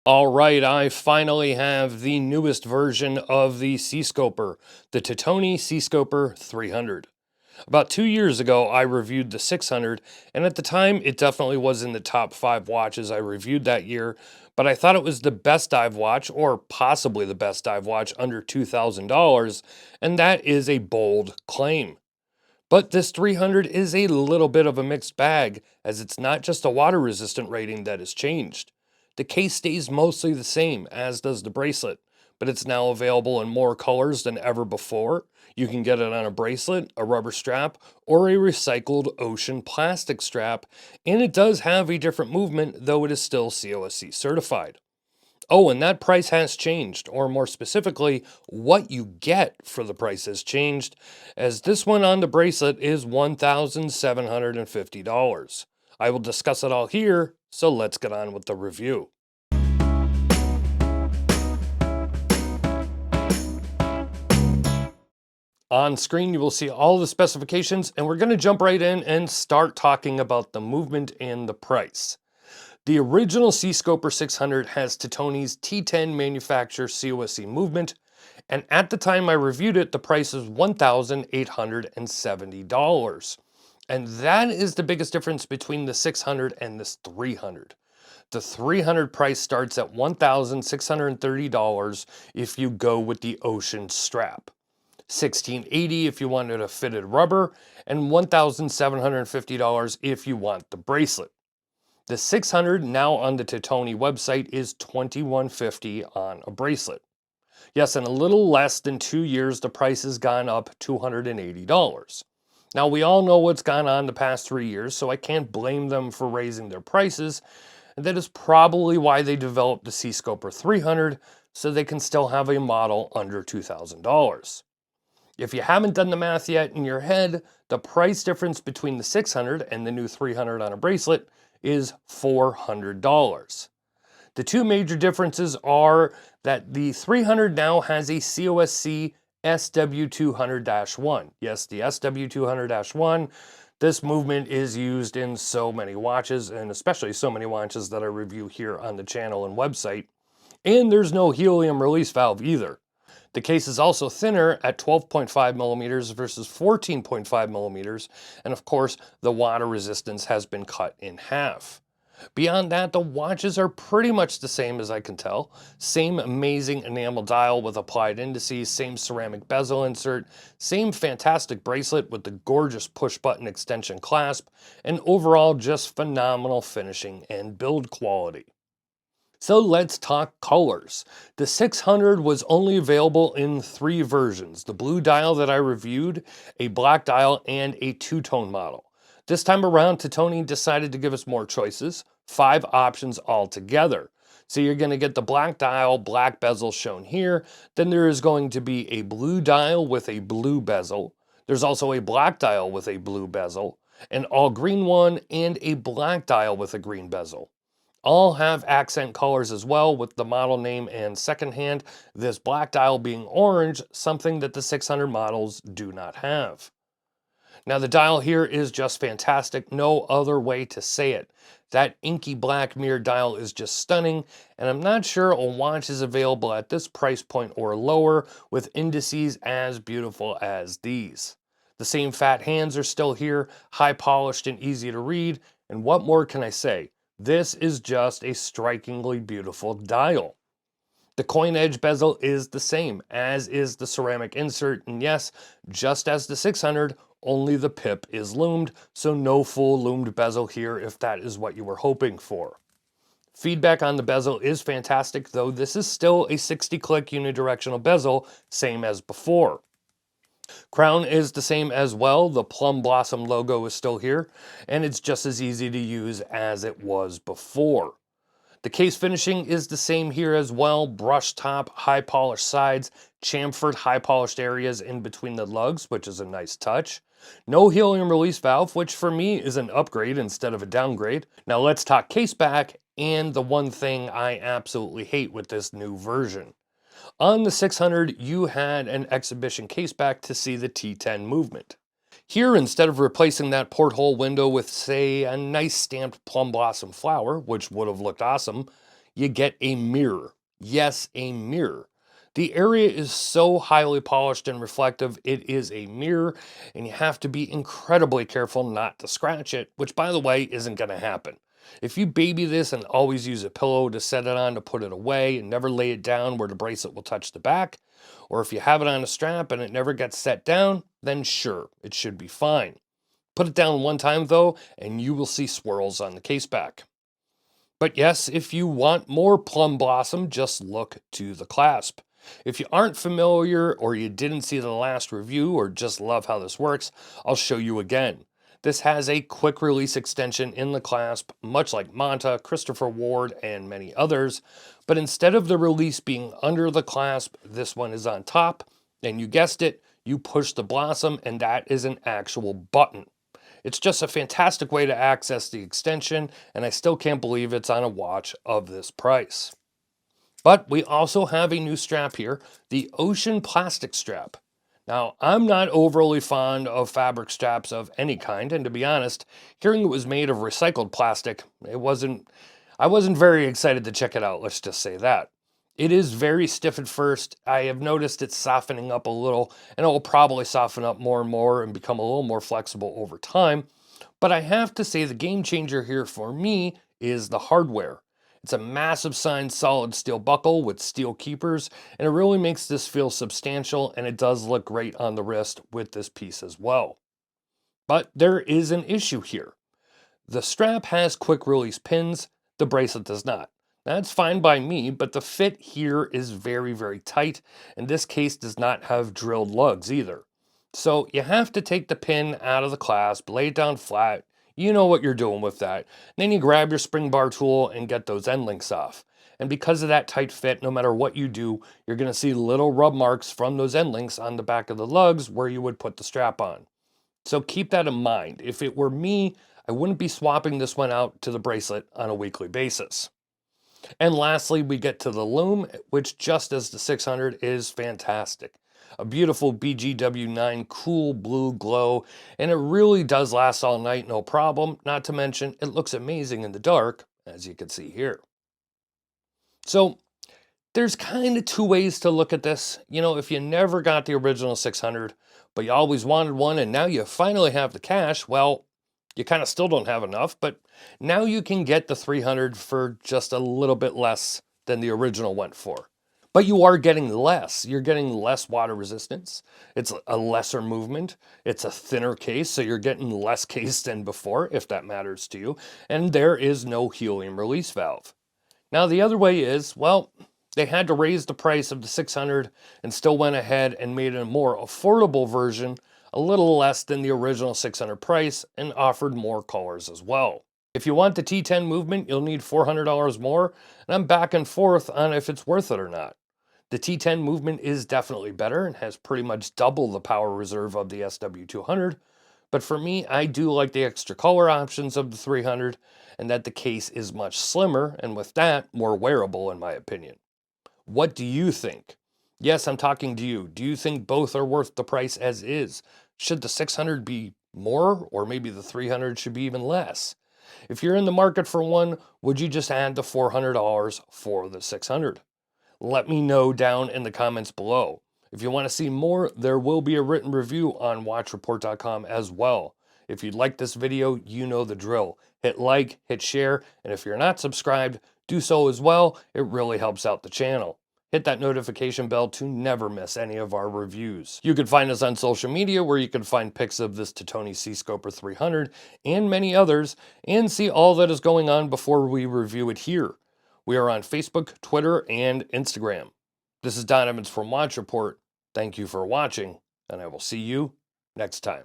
All right, I finally have the newest version of the Seascoper, the Titoni Seascoper 300. About 2 years ago, I reviewed the 600, and at the time, it definitely was in the top 5 watches I reviewed that year, but I thought it was the best dive watch, or possibly the best dive watch under $2,000, and that is a bold claim. But this 300 is a little bit of a mixed bag, as it's not just a water resistant rating that has changed. The case stays mostly the same, as does the bracelet, but it's now available in more colors than ever before. You can get it on a bracelet, a rubber strap, or a recycled ocean plastic strap, and it does have a different movement, though it is still COSC certified. Oh, and that price has changed, or more specifically, what you get for the price has changed, as this one on the bracelet is $1,750. I will discuss it all here, so let's get on with the review. On screen, you will see all the specifications, and we're going to jump right in and start talking about the movement and the price. The original Seascoper 600 has Titoni's T10 manufacturer COSC movement, and at the time I reviewed it, the price is $1,870. And that is the biggest difference between the 600 and this 300. The 300 price starts at $1,630 if you go with the ocean strap, $1,680 if you wanted a fitted rubber, and $1,750 if you want the bracelet. The 600 now on the Titoni website is $2,150 on a bracelet. Yes, in a little less than 2 years, the price has gone up $280. Now, we all know what's gone on the past 3 years, so I can't blame them for raising their prices. And that is probably why they developed the Seascoper 300, so they can still have a model under $2,000. If you haven't done the math yet in your head, the price difference between the 600 and the new 300 on a bracelet is $400. The two major differences are that the 300 now has a COSC SW200-1. Yes, the SW200-1. This movement is used in so many watches, and especially so many watches that I review here on the channel and website. And there's no helium release valve either. The case is also thinner at 12.5 millimeters versus 14.5 millimeters, and of course, the water resistance has been cut in half. Beyond that, the watches are pretty much the same as I can tell. Same amazing enamel dial with applied indices, same ceramic bezel insert, same fantastic bracelet with the gorgeous push button extension clasp, and overall just phenomenal finishing and build quality. So let's talk colors. The 600 was only available in 3 versions: the blue dial that I reviewed, a black dial, and a two-tone model. This time around, Titoni decided to give us more choices, 5 options altogether. So you're going to get the black dial, black bezel shown here. Then there is going to be a blue dial with a blue bezel. There's also a black dial with a blue bezel, an all green one, and a black dial with a green bezel. All have accent colors as well, with the model name and second hand, this black dial being orange, something that the 600 models do not have. Now the dial here is just fantastic, no other way to say it. That inky black mirror dial is just stunning, and I'm not sure a watch is available at this price point or lower with indices as beautiful as these. The same fat hands are still here, high polished and easy to read, and what more can I say? This is just a strikingly beautiful dial. The coin edge bezel is the same, as is the ceramic insert, and yes, just as the 600, only the pip is loomed, so no full loomed bezel here if that is what you were hoping for. Feedback on the bezel is fantastic, though this is still a 60-click unidirectional bezel, same as before. Crown is the same as well. The plum blossom logo is still here, and it's just as easy to use as it was before. The case finishing is the same here as well. Brushed top, high polished sides, chamfered high polished areas in between the lugs, which is a nice touch. No helium release valve, which for me is an upgrade instead of a downgrade. Now let's talk case back and the one thing I absolutely hate with this new version. On the 600, you had an exhibition case back to see the T10 movement. Here, instead of replacing that porthole window with, say, a nice stamped plum blossom flower, which would have looked awesome, you get a mirror. Yes, a mirror. The area is so highly polished and reflective, it is a mirror, and you have to be incredibly careful not to scratch it, which, by the way, isn't going to happen. If you baby this and always use a pillow to set it on to put it away and never lay it down where the bracelet will touch the back, or if you have it on a strap and it never gets set down, then sure, it should be fine. Put it down one time though, and you will see swirls on the case back. But yes, if you want more plum blossom, just look to the clasp. If you aren't familiar or you didn't see the last review or just love how this works, I'll show you again. This has a quick release extension in the clasp, much like Manta, Christopher Ward, and many others. But instead of the release being under the clasp, this one is on top. And you guessed it, you push the blossom and that is an actual button. It's just a fantastic way to access the extension, and I still can't believe it's on a watch of this price. But we also have a new strap here, the Ocean Plastic Strap. Now, I'm not overly fond of fabric straps of any kind, and to be honest, hearing it was made of recycled plastic, I wasn't very excited to check it out, let's just say that. It is very stiff at first. I have noticed it's softening up a little, and it will probably soften up more and more and become a little more flexible over time. But I have to say the game changer here for me is the hardware. It's a massive signed solid steel buckle with steel keepers, and it really makes this feel substantial, and it does look great on the wrist with this piece as well. But there is an issue here. The strap has quick release pins, the bracelet does not. That's fine by me, but the fit here is very, very tight, and this case does not have drilled lugs either. So you have to take the pin out of the clasp, lay it down flat, you know what you're doing with that. Then you grab your spring bar tool and get those end links off. And because of that tight fit, no matter what you do, you're going to see little rub marks from those end links on the back of the lugs where you would put the strap on. So keep that in mind. If it were me, I wouldn't be swapping this one out to the bracelet on a weekly basis. And lastly, we get to the loom, which just as the 600 is fantastic. A beautiful BGW9 cool blue glow, and it really does last all night, no problem. Not to mention, it looks amazing in the dark, as you can see here. So there's kind of two ways to look at this. You know, if you never got the original 600, but you always wanted one, and now you finally have the cash, well, you kind of still don't have enough, but now you can get the 300 for just a little bit less than the original went for. But you are getting less. You're getting less water resistance. It's a lesser movement. It's a thinner case, so you're getting less case than before, if that matters to you. And there is no helium release valve. Now, the other way is, well, they had to raise the price of the 600 and still went ahead and made a more affordable version, a little less than the original 600 price, and offered more colors as well. If you want the T10 movement, you'll need $400 more, and I'm back and forth on if it's worth it or not. The T10 movement is definitely better and has pretty much double the power reserve of the SW200, but for me, I do like the extra color options of the 300, and that the case is much slimmer, and with that, more wearable in my opinion. What do you think? Yes, I'm talking to you. Do you think both are worth the price as is? Should the 600 be more, or maybe the 300 should be even less? If you're in the market for one, would you just add the $400 for the 600? Let me know down in the comments below. If you want to see more, there will be a written review on watchreport.com as well. If you like this video, you know the drill. Hit like, hit share, and if you're not subscribed, do so as well. It really helps out the channel. Hit that notification bell to never miss any of our reviews. You can find us on social media where you can find pics of this Titoni Seascoper 300 and many others, and see all that is going on before we review it here. We are on Facebook, Twitter, and Instagram. This is Don Evans from Watch Report. Thank you for watching, and I will see you next time.